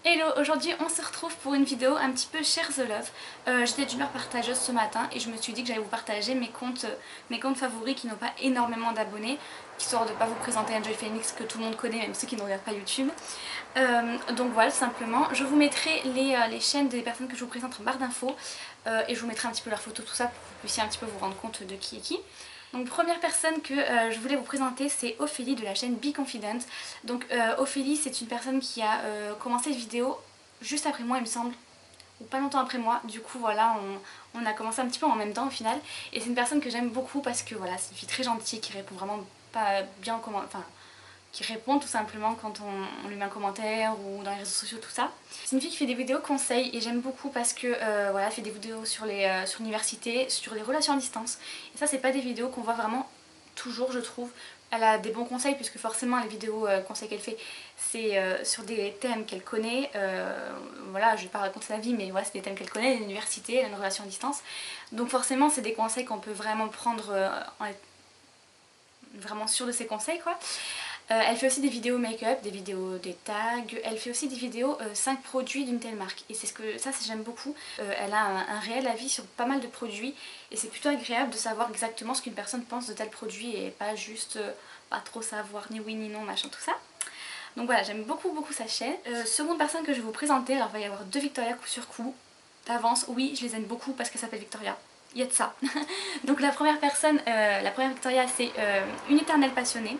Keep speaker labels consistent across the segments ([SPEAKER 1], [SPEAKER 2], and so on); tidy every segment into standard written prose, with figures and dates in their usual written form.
[SPEAKER 1] Hello, aujourd'hui on se retrouve pour une vidéo un petit peu Share the Love. J'étais d'humeur partageuse ce matin et je me suis dit que j'allais vous partager mes comptes favoris qui n'ont pas énormément d'abonnés, histoire de ne pas vous présenter Enjoy Phoenix que tout le monde connaît, même ceux qui ne regardent pas YouTube. Donc voilà, tout simplement. Je vous mettrai les chaînes des personnes que je vous présente en barre d'infos et je vous mettrai un petit peu leurs photos, tout ça, pour que vous puissiez un petit peu vous rendre compte de qui est qui. Donc première personne que je voulais vous présenter, c'est Ophélie de la chaîne Be Confident. Donc Ophélie, c'est une personne qui a commencé une vidéo juste après moi, il me semble, ou pas longtemps après moi. Du coup voilà, on a commencé un petit peu en même temps au final. Et c'est une personne que j'aime beaucoup parce que voilà, c'est une fille très gentille qui répond vraiment pas bien comment, enfin, qui répond tout simplement quand on lui met un commentaire ou dans les réseaux sociaux, tout ça. C'est une fille qui fait des vidéos conseils et j'aime beaucoup parce que voilà, elle fait des vidéos sur l'université, sur les relations à distance. Et ça, c'est pas des vidéos qu'on voit vraiment toujours, je trouve. Elle a des bons conseils puisque forcément les vidéos conseils qu'elle fait, c'est sur des thèmes qu'elle connaît. Voilà, je vais pas raconter sa vie, mais voilà, c'est des thèmes qu'elle connaît, l'université, elle a une relation à distance. Donc forcément, c'est des conseils qu'on peut vraiment prendre en être vraiment sûr de ses conseils, quoi. Elle fait aussi des vidéos make-up, des vidéos des tags, elle fait aussi des vidéos 5 produits d'une telle marque et c'est ce que ça j'aime beaucoup. Elle a un réel avis sur pas mal de produits et c'est plutôt agréable de savoir exactement ce qu'une personne pense de tel produit et pas juste pas trop savoir ni oui ni non machin tout ça. Donc voilà, j'aime beaucoup sa chaîne. Seconde personne que je vais vous présenter, alors il va y avoir deux Victoria coup sur coup. D'avance, oui je les aime beaucoup parce qu'elle s'appelle Victoria. Il y a de ça. Donc la première personne, la première Victoria, c'est une éternelle passionnée.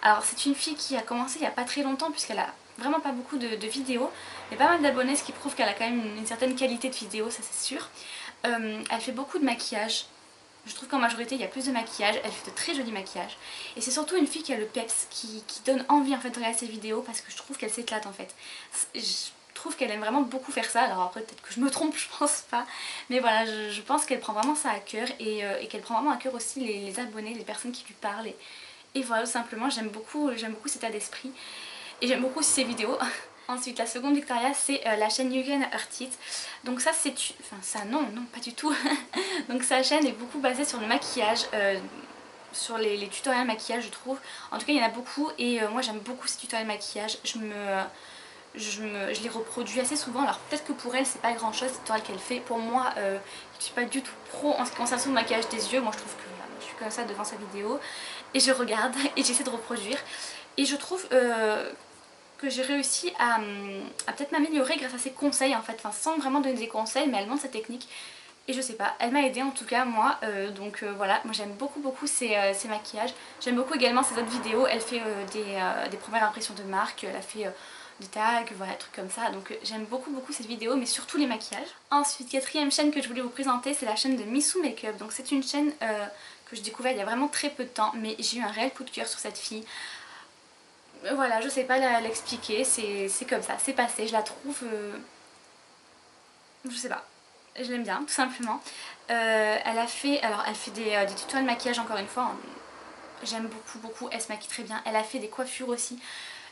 [SPEAKER 1] Alors c'est une fille qui a commencé il n'y a pas très longtemps puisqu'elle a vraiment pas beaucoup de vidéos. Il y a pas mal d'abonnés, ce qui prouve qu'elle a quand même une certaine qualité de vidéo, ça c'est sûr. Elle fait beaucoup de maquillage. Je trouve qu'en majorité il y a plus de maquillage, elle fait de très jolis maquillages. Et c'est surtout une fille qui a le peps, qui donne envie en fait de regarder ses vidéos parce que je trouve qu'elle s'éclate en fait. Je trouve qu'elle aime vraiment beaucoup faire ça, alors après peut-être que je me trompe, je pense pas. Mais voilà, je pense qu'elle prend vraiment ça à cœur et qu'elle prend vraiment à cœur aussi les abonnés, les personnes qui lui parlent. Et voilà, tout simplement, j'aime beaucoup cet état d'esprit. Et j'aime beaucoup aussi ses vidéos. Ensuite, la seconde Victoria, c'est la chaîne You Can Hurt It. Donc ça, c'est... Enfin, ça, non, pas du tout. Donc sa chaîne est beaucoup basée sur le maquillage, sur les tutoriels maquillage, je trouve. En tout cas, il y en a beaucoup et moi, j'aime beaucoup ces tutoriels maquillage. Je les reproduis assez souvent. Alors peut-être que pour elle, c'est pas grand-chose, les tutoriels qu'elle fait. Pour moi, je suis pas du tout pro en ce qui concerne le maquillage des yeux. Moi, je trouve que voilà, je suis comme ça devant sa vidéo et je regarde et j'essaie de reproduire. Et je trouve que j'ai réussi à peut-être m'améliorer grâce à ses conseils en fait, enfin sans vraiment donner des conseils, mais elle montre sa technique. Et je sais pas, elle m'a aidée en tout cas moi, donc voilà, moi j'aime beaucoup ses maquillages. J'aime beaucoup également ses autres vidéos, elle fait des premières impressions de marque, elle a fait des tags, voilà, des trucs comme ça. Donc j'aime beaucoup cette vidéo, mais surtout les maquillages. Ensuite, quatrième chaîne que je voulais vous présenter, c'est la chaîne de Missou Makeup. Donc c'est une chaîne que j'ai découverte il y a vraiment très peu de temps, mais j'ai eu un réel coup de cœur sur cette fille. Voilà, je sais pas l'expliquer, c'est comme ça, c'est passé, je la trouve... je sais pas, je l'aime bien, tout simplement. Elle fait des tutoriels de maquillage encore une fois, hein. J'aime beaucoup, elle se maquille très bien, elle a fait des coiffures aussi.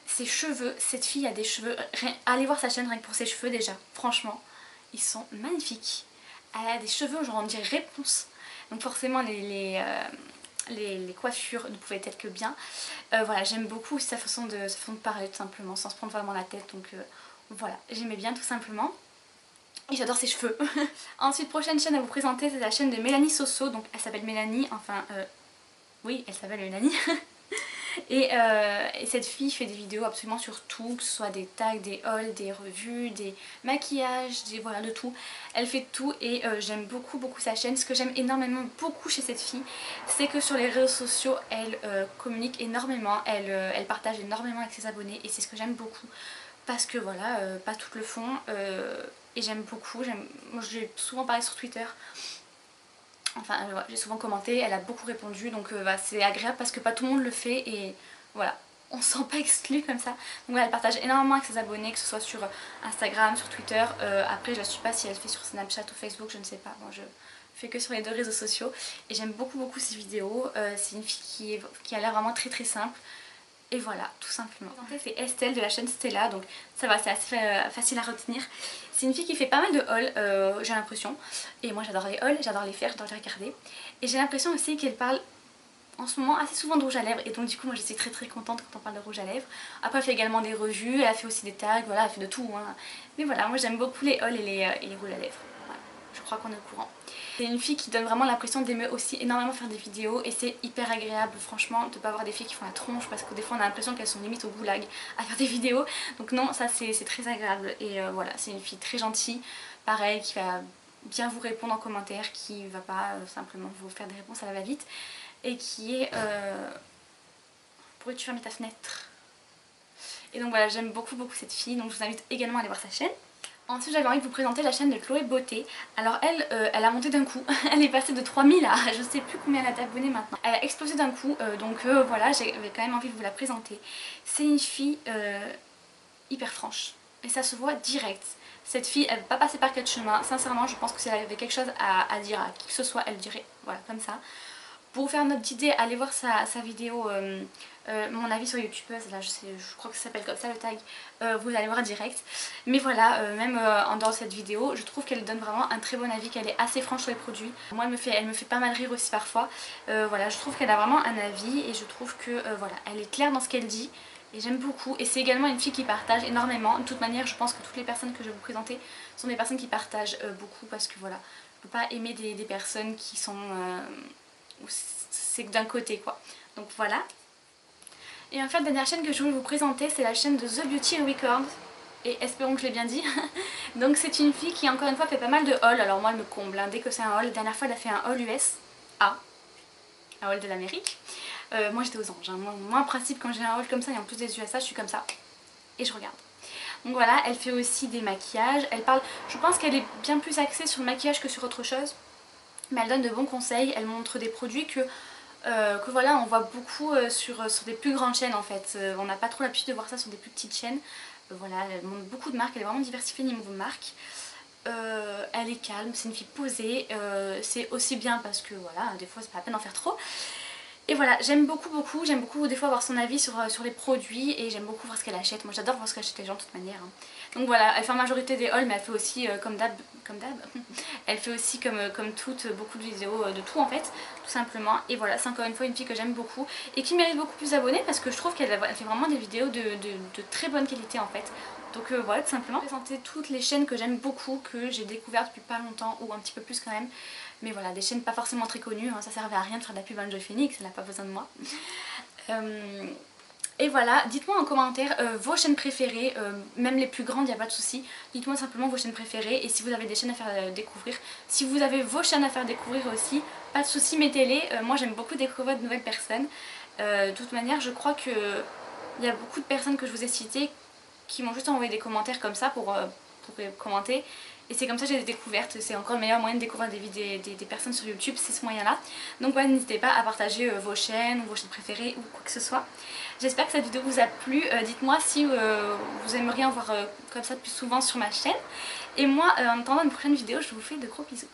[SPEAKER 1] Ses cheveux, cette fille a des cheveux, allez voir sa chaîne rien que pour ses cheveux déjà, franchement, ils sont magnifiques. Elle a des cheveux, genre on dirait réponse. Donc forcément les coiffures ne pouvaient être que bien. Voilà, j'aime beaucoup sa façon de parler tout simplement, sans se prendre vraiment la tête. Donc voilà, j'aimais bien tout simplement. Et j'adore ses cheveux. Ensuite, prochaine chaîne à vous présenter, c'est la chaîne de Mélanie Soso. Donc elle s'appelle Mélanie, enfin oui, elle s'appelle Mélanie. Et cette fille fait des vidéos absolument sur tout, que ce soit des tags, des hauls, des revues, des maquillages, voilà, de tout. Elle fait tout et j'aime beaucoup sa chaîne. Ce que j'aime énormément beaucoup chez cette fille, c'est que sur les réseaux sociaux, elle communique énormément, elle partage énormément avec ses abonnés et c'est ce que j'aime beaucoup. Parce que voilà, pas toutes le font et j'aime beaucoup. Moi j'ai souvent parlé sur Twitter. Enfin j'ai souvent commenté, elle a beaucoup répondu donc bah, c'est agréable parce que pas tout le monde le fait et voilà, on se sent pas exclu comme ça. Donc voilà, elle partage énormément avec ses abonnés, que ce soit sur Instagram, sur Twitter. Après je la suis pas si elle fait sur Snapchat ou Facebook, je ne sais pas. Moi je fais que sur les deux réseaux sociaux et j'aime beaucoup ses vidéos. C'est une fille qui a l'air vraiment très simple. Et voilà, tout simplement. C'est Estelle de la chaîne Stella, donc ça va, c'est assez facile à retenir. C'est une fille qui fait pas mal de hauls, j'ai l'impression. Et moi j'adore les hauls, j'adore les faire, j'adore les regarder. Et j'ai l'impression aussi qu'elle parle en ce moment assez souvent de rouge à lèvres et donc du coup moi je suis très contente quand on parle de rouge à lèvres. Après elle fait également des revues, elle a fait aussi des tags, voilà elle fait de tout hein. Mais voilà moi j'aime beaucoup les hauls et les rouges à lèvres, voilà. Je crois qu'on est au courant. C'est une fille qui donne vraiment l'impression d'aimer aussi énormément faire des vidéos et c'est hyper agréable franchement de pas avoir des filles qui font la tronche parce que des fois on a l'impression qu'elles sont limite au goulag à faire des vidéos. Donc non ça c'est très agréable et voilà c'est une fille très gentille, pareil qui va bien vous répondre en commentaire, qui va pas simplement vous faire des réponses à la va-vite et qui est... Pourrais-tu fermer ta fenêtre? Et donc voilà j'aime beaucoup cette fille donc je vous invite également à aller voir sa chaîne. Ensuite j'avais envie de vous présenter la chaîne de Chloé Beauté. Alors elle, elle a monté d'un coup, elle est passée de 3000 à je sais plus combien elle a d'abonnés maintenant. Elle a explosé d'un coup donc voilà j'avais quand même envie de vous la présenter. C'est une fille hyper franche et ça se voit direct. Cette fille elle va pas passer par quatre chemins, sincèrement je pense que si elle avait quelque chose à dire à qui que ce soit elle le dirait, voilà comme ça. Pour vous faire une autre idée, allez voir sa vidéo mon avis sur youtubeuse, là je crois que ça s'appelle comme ça le tag, vous allez voir direct. Mais voilà, même en dehors de cette vidéo, je trouve qu'elle donne vraiment un très bon avis, qu'elle est assez franche sur les produits. Moi elle me fait pas mal rire aussi parfois. Voilà, je trouve qu'elle a vraiment un avis et je trouve que voilà, elle est claire dans ce qu'elle dit. Et j'aime beaucoup et c'est également une fille qui partage énormément. De toute manière je pense que toutes les personnes que je vais vous présenter sont des personnes qui partagent beaucoup parce que voilà, je ne peux pas aimer des personnes qui sont... c'est que d'un côté quoi. Donc voilà. Et en fait la dernière chaîne que je voulais vous présenter c'est la chaîne de The Beauty Record. Et espérons que je l'ai bien dit. Donc c'est une fille qui encore une fois fait pas mal de hauls. Alors moi elle me comble hein. Dès que c'est un haul. La dernière fois elle a fait un haul USA, un haul de l'Amérique. Moi j'étais aux anges hein. Moi en principe quand j'ai un haul comme ça et en plus des USA je suis comme ça et je regarde. Donc voilà, elle fait aussi des maquillages. Elle parle, je pense qu'elle est bien plus axée sur le maquillage que sur autre chose. Mais elle donne de bons conseils, elle montre des produits que voilà on voit beaucoup sur des plus grandes chaînes en fait. On n'a pas trop l'habitude de voir ça sur des plus petites chaînes. Voilà, elle montre beaucoup de marques, elle est vraiment diversifiée niveau marques. Elle est calme, c'est une fille posée, c'est aussi bien parce que voilà, des fois c'est pas la peine d'en faire trop. Et voilà, j'aime beaucoup des fois avoir son avis sur les produits et j'aime beaucoup voir ce qu'elle achète. Moi j'adore voir ce qu'achètent les gens de toute manière hein. Donc voilà, elle fait en majorité des hauls mais elle fait aussi comme d'hab, elle fait aussi comme toutes beaucoup de vidéos de tout en fait, tout simplement. Et voilà, c'est encore une fois une fille que j'aime beaucoup et qui mérite beaucoup plus d'abonnés parce que je trouve qu'elle fait vraiment des vidéos de très bonne qualité en fait. Donc voilà, tout simplement. Je vais présenter toutes les chaînes que j'aime beaucoup, que j'ai découvertes depuis pas longtemps ou un petit peu plus quand même. Mais voilà, des chaînes pas forcément très connues, hein, ça servait à rien de faire de la pub à Enjoy Phoenix, elle n'a pas besoin de moi. Et voilà, dites-moi en commentaire vos chaînes préférées, même les plus grandes, il n'y a pas de souci. Dites-moi simplement vos chaînes préférées et si vous avez des chaînes à faire découvrir. Si vous avez vos chaînes à faire découvrir aussi, pas de souci, mettez-les. Moi j'aime beaucoup découvrir de nouvelles personnes. De toute manière, je crois qu'il y a beaucoup de personnes que je vous ai citées qui m'ont juste envoyé des commentaires comme ça pour commenter. Et c'est comme ça que j'ai des découvertes, c'est encore le meilleur moyen de découvrir des personnes sur YouTube, c'est ce moyen là. Donc voilà, n'hésitez pas à partager vos chaînes ou vos chaînes préférées ou quoi que ce soit. J'espère que cette vidéo vous a plu, dites-moi si vous aimeriez en voir comme ça plus souvent sur ma chaîne. Et moi en attendant une prochaine vidéo je vous fais de gros bisous.